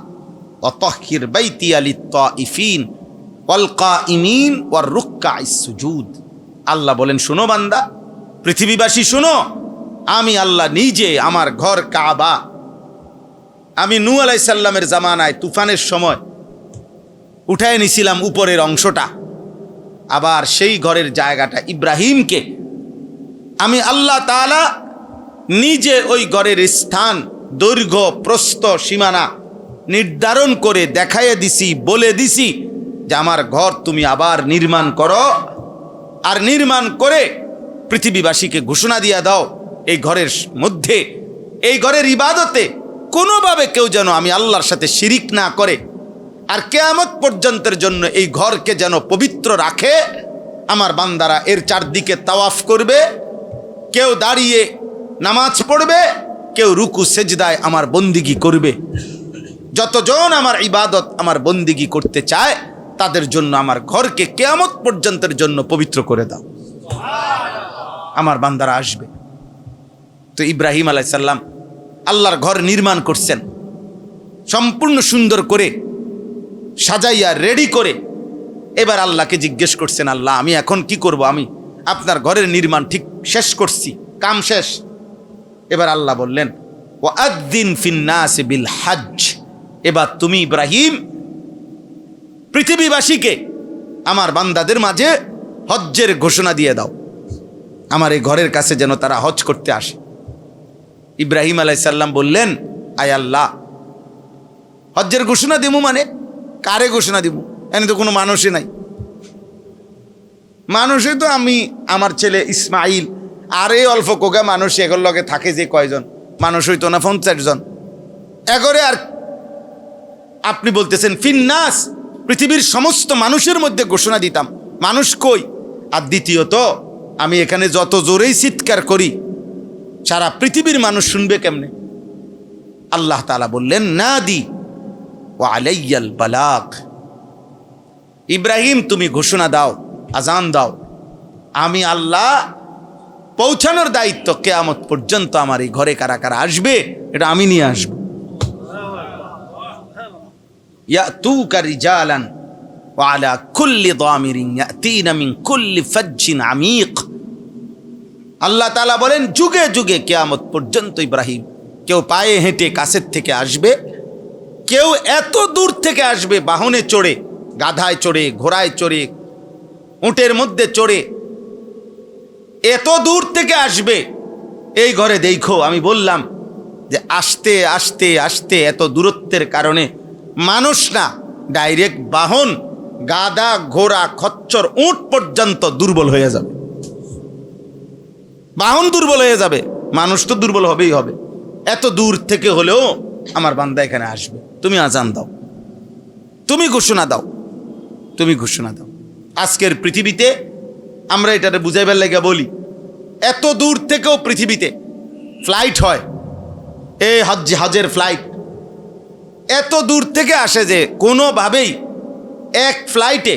[SPEAKER 1] ওয়াতাহহির বাইতিয়া লিত-তাইফিন ওয়াল কাইমিন ওয়ার রুকআইস সুজুদ। আল্লাহ বলেন, শোনো বান্দা, পৃথিবীবাসী শোনো, আমি আল্লাহ নিজে আমার ঘর কাবা, আমি নূহ আলাইহিস সালামের জামানায় তুফানের সময় উঠায় নিছিলাম উপরের অংশটা, আবার সেই ঘরের জায়গাটা ইব্রাহিমকে আমি আল্লাহ তাআলা নিজে ওই ঘরের স্থান, দৈর্ঘ্য, প্রস্থ, সীমানা নির্ধারণ করে দেখাইয়ে দিছি, বলে দিছি যে আমার ঘর তুমি আবার নির্মাণ করো, আর নির্মাণ করে পৃথিবীবাসীকে ঘোষণা দিয়া দাও এই ঘরের মধ্যে, এই ঘরের ইবাদতে কোনোভাবে কেউ যেন আমি আল্লাহর সাথে শিরিক না করে, আর কিয়ামত পর্যন্তের জন্য এই ঘরকে যেন পবিত্র রাখে। আমার বান্দারা এর চারদিকে তাওয়াফ করবে, কেউ দাঁড়িয়ে নামাজ পড়বে, কেউ রুকু সেজদায় আমার বন্দিগি করবে। যতজন আমার ইবাদত, আমার বন্দিগি করতে চায় তাদের জন্য আমার ঘরকে কিয়ামত পর্যন্তের জন্য পবিত্র করে দাও। আমার বান্দারা আসবে। তো ইব্রাহিম আলাইহিস সালাম আল্লাহর ঘর নির্মাণ করছেন, সম্পূর্ণ সুন্দর করে সাজাইয়া রেডি করে। এবার আল্লাহকে জিজ্ঞেস করছেন, আল্লাহ আমি এখন কি করব? আমি আপনার ঘরের নির্মাণ ঠিক শেষ করছি, কাম শেষ। এবার আল্লাহ বললেন, ওয়াআযযিন ফিন-নাস বিল হজ্জ, এবার তুমি ইব্রাহিম পৃথিবীবাসীকে, আমার বান্দাদের মাঝে হজ্জের ঘোষণা দিয়ে দাও, আমার এই ঘরের কাছে যেন তারা হজ করতে আসে। ইব্রাহিম আলাইহিস সালাম বললেন, আয় আল্লাহ, হজ্জের ঘোষণা দিব মানে কারে ঘোষণা দিব? এনে তো কোনো মানুষই নাই। মানুষই তো আমি, আমার ছেলে ইসমাইল, আর এই অল্প কোগা মানুষ, এগুলোর লগে থাকে যে কয়জন মানুষ, হইতো না 50 জন এগরে। আর আপনি বলতেছেন ফিন্নাস, পৃথিবীর সমস্ত মানুষের মধ্যে ঘোষণা দিতাম, মানুষ কই? আর দ্বিতীয়ত আমি এখানে যত জোরেই চিৎকার করি সারা পৃথিবীর মানুষ শুনবে কেমনে? আল্লাহ তাআলা বললেন, নাদি ওয়া আলাইয়াল বালাগ, ইব্রাহিম তুমি ঘোষণা দাও, আজান দাও, আমি আল্লাহ পৌঁছানোর দায়িত্ব কিয়ামত পর্যন্ত। আমার এই ঘরে কারা কারা আসবে এটা আমি নিয়ে আসবো। ইয়াতুকা রিজালান ওয়া আলা কুল্লি দামিরিন ইয়াতিনা মিন কুল্লি ফাজ্জিন আমিক। আল্লাহ তাআলা বলেন, যুগে যুগে কিয়ামত পর্যন্ত ইব্রাহিম কেউ পায়ে হেঁটে কাছের থেকে আসবে, কেউ এত দূর থেকে আসবে বাহনে চড়ে, গাধায় চড়ে, ঘোড়ায় চড়ে, উটের মধ্যে চড়ে, এত দূর থেকে আসবে। এই ঘরে দেখো, আমি বললাম যে আসতে আসতে আসতে এত দূরত্বের কারণে মানুষ না, ডাইরেক্ট বাহন, গাধা, ঘোড়া, খচ্চর, উট পর্যন্ত দুর্বল হয়ে যাবে। বাহন দুর্বল হয়ে যাবে, মানুষ তো দুর্বল হবেই হবে। এত দূর থেকে হলেও আমার বান্দা এখানে আসবে। তুমি আজান দাও, তুমি ঘোষণা দাও, তুমি ঘোষণা দাও। আজকের পৃথিবীতে আমরা এটাতে বুঝাইবার লাগে বলি, এত দূর থেকেও পৃথিবীতে ফ্লাইট হয়, এই হজের ফ্লাইট এত দূর থেকে আসে যে কোনোভাবেই এক ফ্লাইটে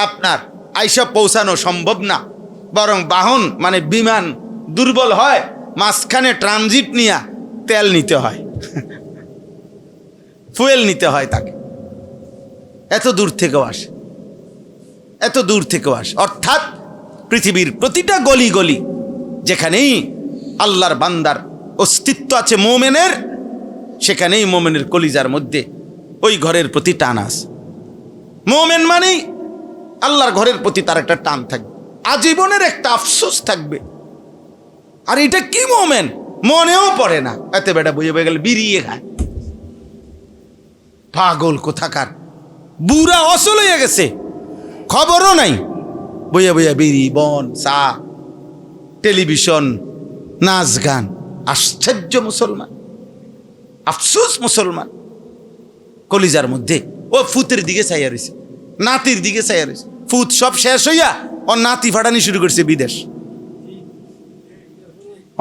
[SPEAKER 1] আপনার আইসা পৌঁছানো সম্ভব না, বরং বাহন মানে বিমান দুর্বল হয়, মাঝখানে ট্রানজিট নিয়ে তেল নিতে হয়, ফুয়েল নিতে হয় তাকে। এত দূর থেকেও আসে, এত দূর থেকেও আসে। অর্থাৎ পৃথিবীর প্রতিটা গলি গলি যেখানেই আল্লাহর বান্দার অস্তিত্ব আছে মোমেনের, সেখানেই মোমেনের কলিজার মধ্যে ওই ঘরের প্রতি টান আছে। মোমেন মানেই আল্লাহর ঘরের প্রতি তার একটা টান থাকবে, আজীবনের একটা আফসোস থাকবে। আর এটা কি মোমেন মনেও পড়ে না, এতে বেটা বইয়ে বয়ে গেলে বিড়িয়ে খায়, পাগল কোথাকার, বুড়া অসল হয়ে গেছে, খবরও নাই, বইয়া বইয়া বিড়ি, বন, চা, টেলিভিশন, নাচ গান। আশ্চর্য মুসলমান, আফসোস মুসলমান। কলিজার মধ্যে ও ফুতের দিকে চাইয়া রয়েছে, নাতির দিকে চাইয়া রয়েছে। ফুত সব শেষ হইয়া ও নাতি ফাটানি শুরু করছে বিদেশ।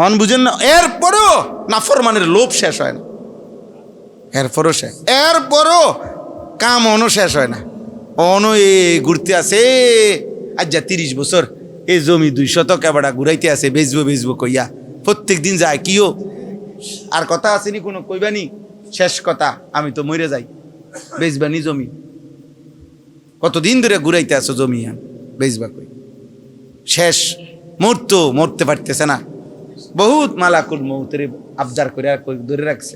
[SPEAKER 1] অন বুঝেন না? এরপরও নাফরমানের লোভ শেষ হয় না, এরপরও শেষ, এরপরও কাম অনও শেষ হয় না। অনও এ ঘুরতে আছে, আজ যা 30 বছর এই জমি 2 শতক এবারটা ঘুরাইতে আছে, বেচবো বেচবো কইয়া প্রত্যেক দিন যায়। কিও আর কথা আসেনি কোনো কইবানি? শেষ কথা, আমি তো মরে যাই, বেচবানি জমি, কতদিন ধরে ঘুরাইতে আসো জমি, বেচবা কই, শেষ মুহূর্ত মরতে পারতেছে না, বহুত মালাকুল মৌতের আবদার করে ধরে রাখছে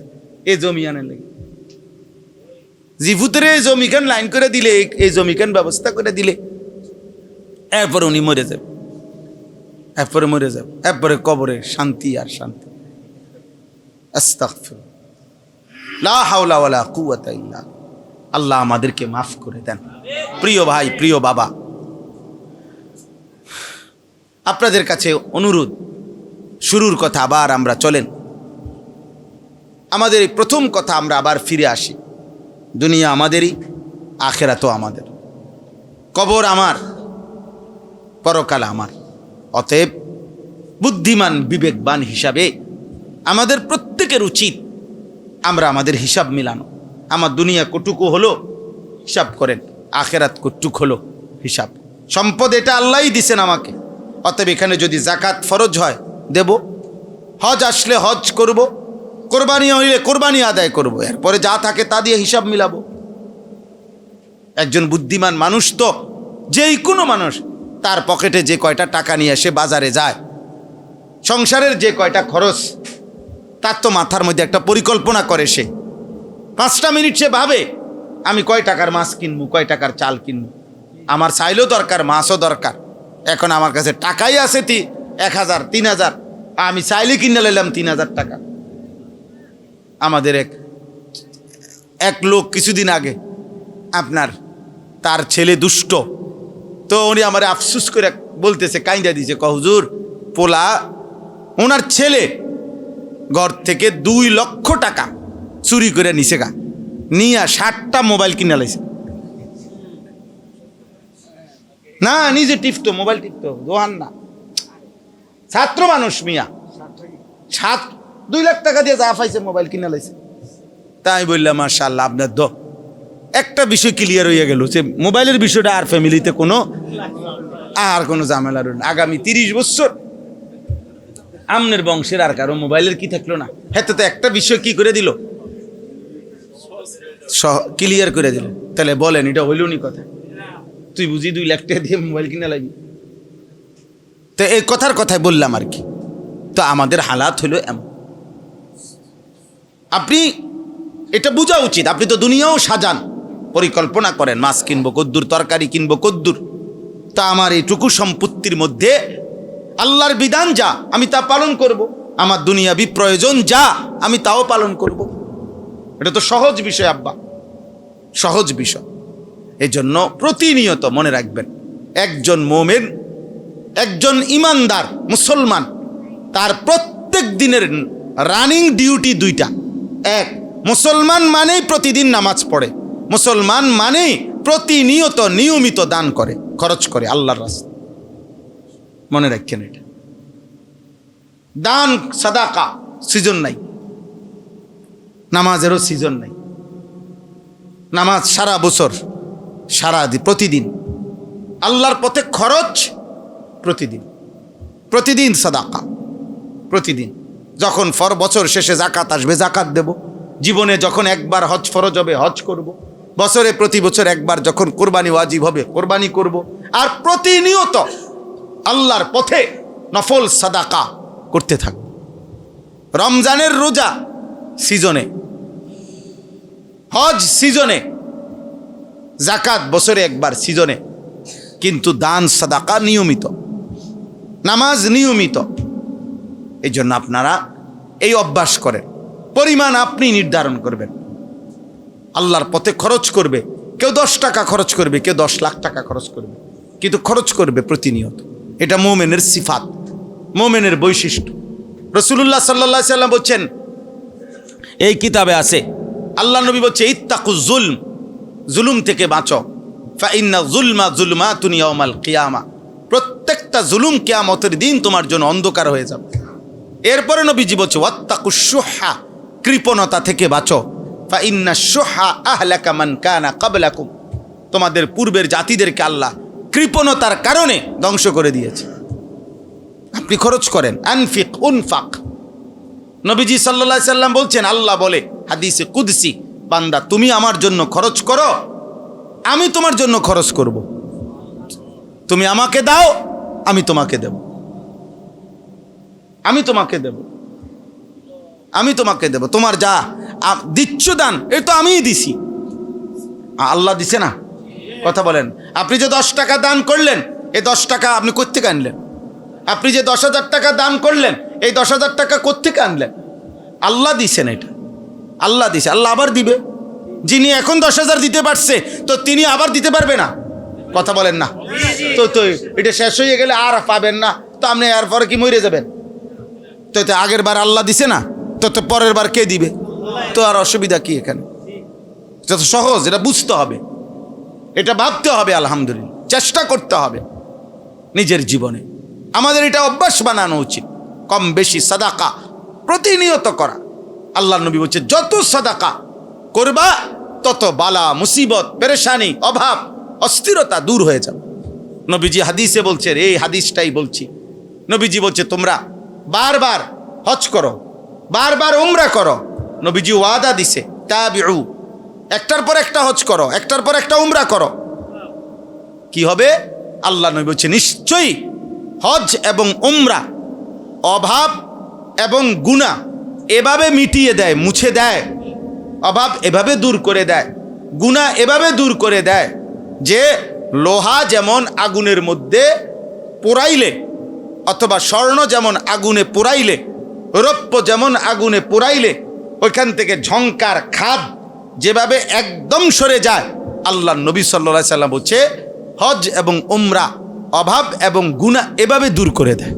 [SPEAKER 1] এই জমি আনে লাগে। জিফুতের এই জমিখান লাইন করে দিলে, এই জমিখান ব্যবস্থা করে দিলে, এরপরে উনি মরে যাবে, এরপরে মরে যাবে, এরপরে কবরে শান্তি আর শান্তি। আস্তাগফিরুল্লাহ, লা হাওলা ওয়ালা কুওয়াতা ইল্লা বিল্লাহ। আল্লাহ আমাদেরকে মাফ করে দেন। প্রিয় ভাই, প্রিয় বাবা, আপনাদের কাছে অনুরোধ, শুরুর কথা আবার আমরা চলেন, আমাদের এই প্রথম কথা আমরা আবার ফিরে আসি। দুনিয়া আমাদেরই, আখেরাতও আমাদের, কবর আমার, পরকাল আমার। অতএব বুদ্ধিমান বিবেকবান হিসাবে আমাদের প্রত্যেকের উচিত আমরা আমাদের হিসাব মিলানো। আমার দুনিয়া কটুকু হলো, হিসাব করেন, আখেরাত কটুক হলো, হিসাব। সম্পদ এটা আল্লাহই দিছেন আমাকে, অতএব এখানে যদি জাকাত ফরজ হয় দেব, হজ আসলে হজ করব, কোরবানি হইলে কোরবানি আদায় করব, এরপরে যা থাকে তা দিয়ে হিসাব মিলাবো। একজন বুদ্ধিমান মানুষ তো, যেই কোনো মানুষ, তার পকেটে যে কয়টা টাকা নিয়ে সে বাজারে যায়, সংসারের যে কয়টা খরচ, তার তো মাথার মধ্যে একটা পরিকল্পনা করে। সে 5টা মিনিট সে ভাবে আমি কয় টাকার মাছ কিনবো, কয় টাকার চাল কিনবো, আমার চাইলেও দরকার, মাছও দরকার। এখন আমার কাছে টাকাই আছে 1000, 3000, আমি চাইলে কিনে নিলাম 3000 টাকা। আমাদের এক লোক কিছুদিন আগে আপনার, তার ছেলে দুষ্ট, তো উনি আমার আফসুস করে বলতেছে, কাইন্দা দিছে, হুজুর পোলা, ওনার ছেলে ঘর থেকে 2 লক্ষ টাকা চুরি করে নিছে গা, নিয়ে 60টা মোবাইল কিনে লাইছে। না, নিজে টিপতো, মোবাইল টিপতো, দোহান না, ছাত্র মানুষ মিয়া, 2 লাখ টাকা দিয়ে যা পাইছে মোবাইল কিনে লাইছে। তাই বললাম মাশাআল্লাহ, আপনার একটা বিষয় ক্লিয়ার হয়ে গেল, যে মোবাইলের বিষয়টা আর ফ্যামিলিতে কোনো ঝামেলা রইল না। আগামী 30 বছর আমনের বংশের আর কারো মোবাইলের কি থাকলো না, হেতে তো একটা বিষয় কি করে দিল, ক্লিয়ার করে দিল। তাহলে বলেন, এটা হইল নি কথা? তুই বুঝি 2 লাখ টাকা দিয়ে মোবাইল কিনে লাগবি? তো এই কথাই বললাম আর কি। তো আমাদের হালাত হলো এমন, আপনি এটা বোঝা উচিত। আপনি তো দুনিয়াও সাজান, পরিকল্পনা করেন, মাছ কিনবো কদ্দুর, তরকারি কিনবো কদ্দুর, তা আমার এইটুকু সম্পত্তির মধ্যে আল্লাহর বিধান যা আমি তা পালন করব, আমার দুনিয়াবি প্রয়োজন যা আমি তাও পালন করব। এটা তো সহজ বিষয় আব্বা, সহজ বিষয়। এই জন্য প্রতিনিয়ত মনে রাখবেন, একজন মোমেন, একজন ইমানদার মুসলমান, তার প্রত্যেক দিনের রানিং ডিউটি 2টা। এক, মুসলমান মানেই প্রতিদিন নামাজ পড়ে, মুসলমান মানেই প্রতিনিয়ত নিয়মিত দান করে, খরচ করে আল্লাহর রাস্তায়। মনে রাখেন এটা, দান সাদাকা সিজন নাই, নামাজেরও সিজন নাই। নামাজ সারা বছর, প্রতিদিন আল্লাহর পথে খরচ, প্রতিদিন সাদাকা, প্রতিদিন। যখন বছর শেষে জাকাত আসবে, জাকাত দেব। জীবনে যখন একবার হজ ফরজ হবে, হজ করব। বছরে প্রতি বছর একবার যখন কোরবানি ওয়াজিব হবে, কোরবানি করব। আর প্রতিনিয়ত আল্লাহর পথে নফল সাদাকা করতে থাকব। রমজানের রোজা সিজনে, হজ সিজনে, জাকাত বছরে একবার সিজনে, কিন্তু দান সাদাকা নিয়মিত, নামাজ নিয়মিত। এই জন্য আপনারা এই অভ্যাস করেন, পরিমাণ আপনি নির্ধারণ করবেন। আল্লাহর পথে খরচ করবে, কেউ 10 টাকা খরচ করবে, কেউ 10 লাখ টাকা খরচ করবে, কিন্তু খরচ করবে প্রতিনিয়ত। এটা মোমেনের সিফাত, মোমেনের বৈশিষ্ট্য। রাসূলুল্লাহ সাল্লাল্লাহু আলাইহি সাল্লাম বলছেন, এই কিতাবে আছে, আল্লাহ নবী বলছে, ইত্তাকু যুলম, জুলুম থেকে বাঁচো, ফা ইন্না যুলমা যুলমাতুন ইয়াউমাল কিয়ামা, প্রত্যেকটা জুলুম কিয়ামতের দিন তোমার জন্য অন্ধকার হয়ে যাবে। এরপরে নবীজি বলছে, ওয়াত্তাকুশ শুহা, কৃপণতা থেকে বাঁচো, ফা ইন্না শুহা আহলাকা মান কানা ক্বাবলাকুম, তোমাদের পূর্বের জাতিদেরকে আল্লাহ কৃপণতার কারণে ধ্বংস করে দিয়েছে। আপনি খরচ করেন, আনফিক উনফাক। নবীজি সাল্লাল্লাহু আলাইহি সাল্লাম বলছেন, আল্লাহ বলে হাদিসে কুদসি, বান্দা তুমি আমার জন্য খরচ করো, আমি তোমার জন্য খরচ করব। তুমি আমাকে দাও, আমি তোমাকে দেব, আমি তোমাকে দেব, আমি তোমাকে দেব। তোমার যা দিচ্ছ দান, এই তো আমিই দিছি, আল্লাহ দিছে না? কথা বলেন। আপনি যে 10 টাকা দান করলেন, এই 10 টাকা আপনি কোত্থেকে আনলেন? আপনি যে 10,000 টাকা দান করলেন, এই 10,000 টাকা কোত্থেকে আনলেন? আল্লাহ দিছেন, এটা আল্লাহ দিছে। আল্লাহ আবার দিবে। যিনি এখন 10,000 দিতে পারছে, তো তিনি আবার দিতে পারবে না? কথা বলেন না? তো এটা শেষ হয়ে গেলে আর পাবেন না, তো আপনি এর পরে কি মরে যাবেন? তো আগের বার আল্লাহ দিছে না, তো পরের বার কে দিবে? তো আর অসুবিধা কি এখানে? এটা তো সহজ, এটা বুঝতে হবে, এটা ভাবতে হবে, আলহামদুলিল্লাহ চেষ্টা করতে হবে নিজের জীবনে। আমাদের এটা অভ্যাস বানানো উচিত, কম বেশি সাদাকা প্রতিনিয়ত করা। আল্লাহ নবী বলছে যত সাদাকা করবা তত বালা মুসিবত পেরেশানি অভাব অস্থিরতা দূর হয়ে যাবে। নবীজি হাদিসে বলছেন, এই হাদিসটাই বলছি, নবীজি বলছে তোমরা বারবার হজ করো, বারবার উমরা করো। নবীজি ওয়াদা দিছে তাবিউ, একটার পর একটা হজ করো, একটার পর একটা উমরা করো, কি হবে? আল্লাহ নবী বলছে নিশ্চয়ই হজ এবং উমরা অভাব এবং গুনাহ এভাবে মিটিয়ে দেয়, মুছে দেয়। অভাব এভাবে দূর করে দেয়, গুনাহ এভাবে দূর করে দেয় যে লোহা যেমন আগুনের মধ্যে পোড়াইলে, অথবা স্বর্ণ যেমন আগুনে পোড়াইলে, রৌপ্য যেমন আগুনে পোড়াইলে ওইখান থেকে ঝংকার খাদ যেভাবে একদম সরে যায়, আল্লাহ নবী সাল্লাল্লাহু আলাইহি সাল্লাম বলছে হজ এবং উমরা অভাব এবং গুনাহ এভাবে দূর করে দেয়।